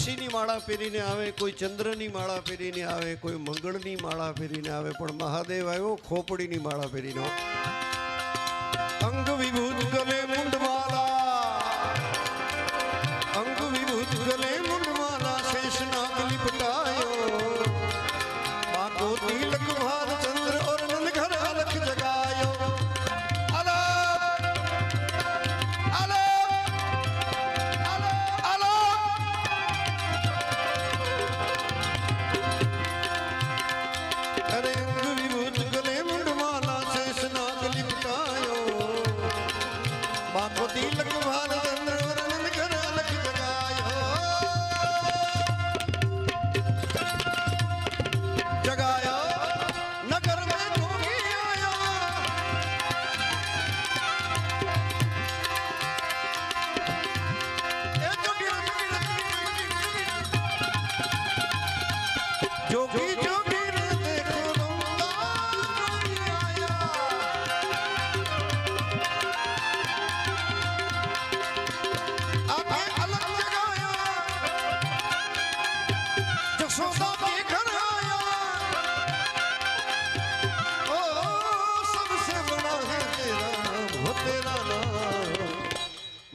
તુલસીની માળા પહેરીને આવે, કોઈ ચંદ્રની માળા પહેરીને આવે, કોઈ મંગળની માળા પહેરીને આવે, પણ મહાદેવ આવ્યો ખોપડીની માળા પહેરીને. અંગ વિભૂત ગલે મુંડમાલા, અંગ વિભૂત ગલે મુંડમાલા, શેષનાગ લિપટાયો, બાકો તિલક ભાર ચંદ્ર और नंद घर अलख जगायो.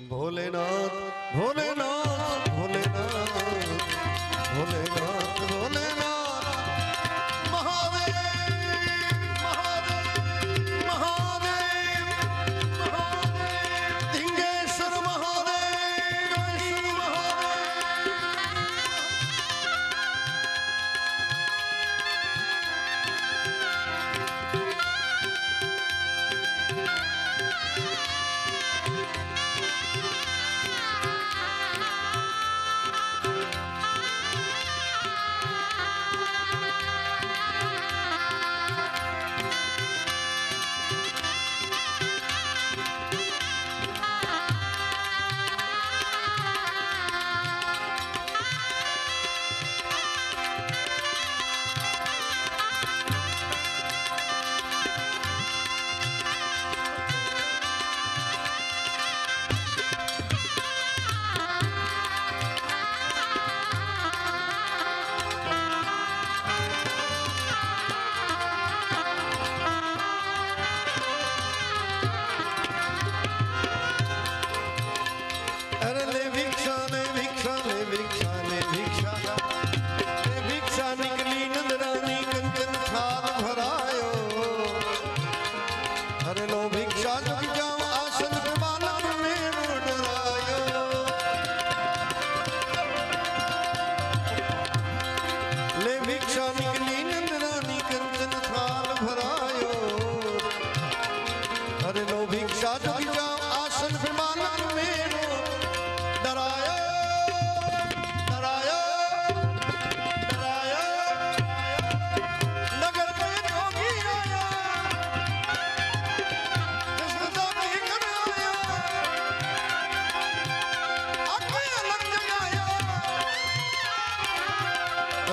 भोलेनाथ भोलेनाथ भोलेनाथ भोलेनाथ भोलेनाथ महादेव महादेव महादेव महादेव लिंगेश्वर महादेव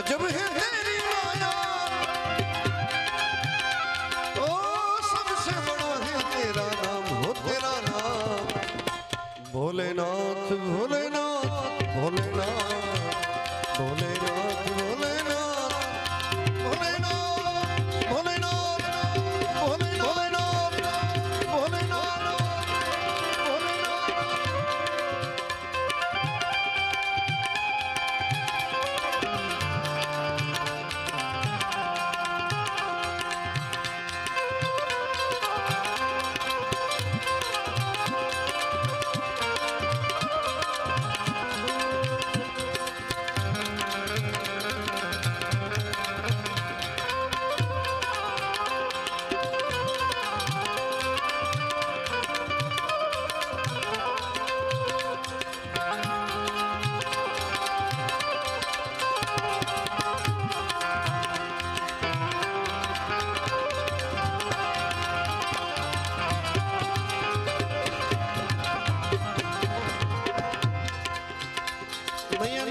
जब है तेरी माया, ओ सबसे बड़ा है तेरा नाम, हो तेरा नाम भोलेनाथ भोलेनाथ भोलेनाथ भोलेनाथ भोलेनाथ भोलेनाथ भोलेनाथ भोलेनाथ भोलेनाथ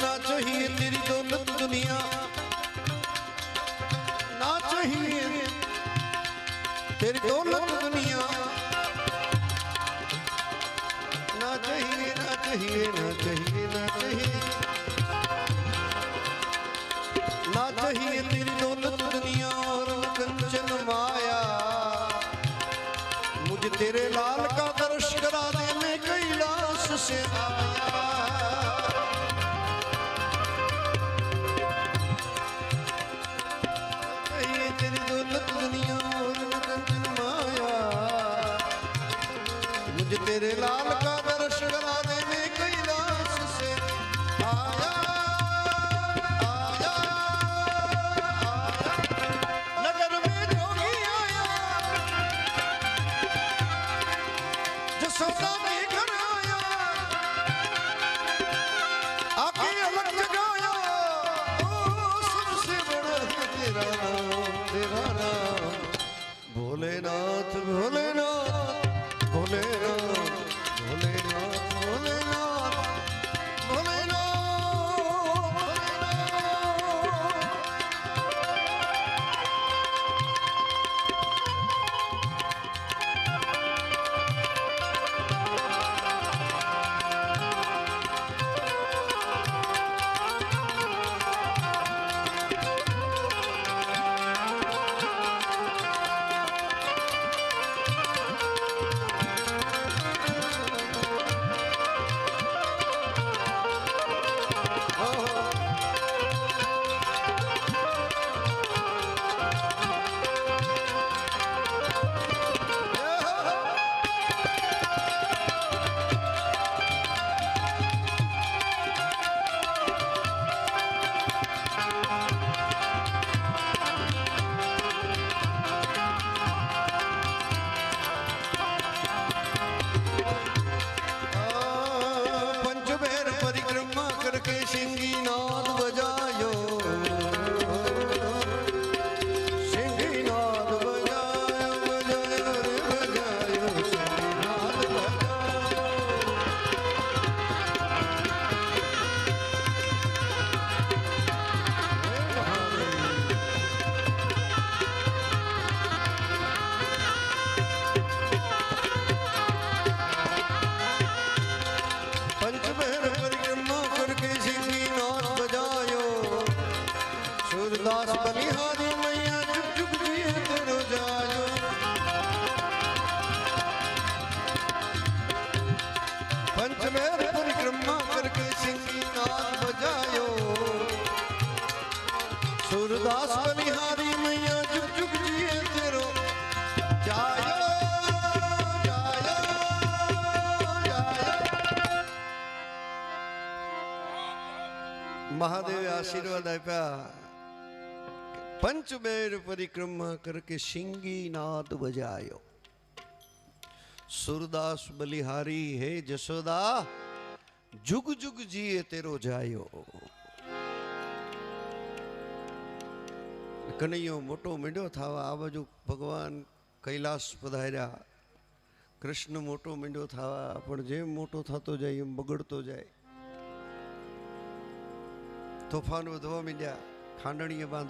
ना चाहिए तेरी दौलत दुनिया, ना चाहिए तेरी दौलत दुनिया, ना चाहिए ना चाहिए ना चाहिए ना चाहिए तेरे लाल का दर्श करा दे मैं कैलाश से आया ये तेरी दौलत दुनिया और कंचन माया मुझे तेरे लाल का दर्श करा दे मैं कैलाश से आया आया आया नगर में जोगी आया जसोदा के घर आया आके अलग जगाया ओ सबसे बड़ा तेरा नाम भोलेनाथ भोलेनाथ भोलेनाथ भोलेनाथ भोलेनाथ सूरदास बलिहारी मैया जुग जुग जिए तेरो जायो पंचमेर परिक्रमा करके सिंगी नाद बजायो सूरदास बलिहारी मैया जुग जुग जिए तेरो जायो जायो जायो महादेव आशीर्वाद आप्या पंचमेर परिक्रमा करके सिंगी नाद बजायो सूरदास बलिहारी हे जसोदा जुग जुग जिए तेरो जायो कन्हैयो मोटो मींडो थावा आ बाजू भगवान कैलाश पधार्या कृष्ण मोटो मींडो थावा पण जेम मोटो थतो जाय एम बगड़तो जाय तोफान वधवा मींड्या खांडणीए बांध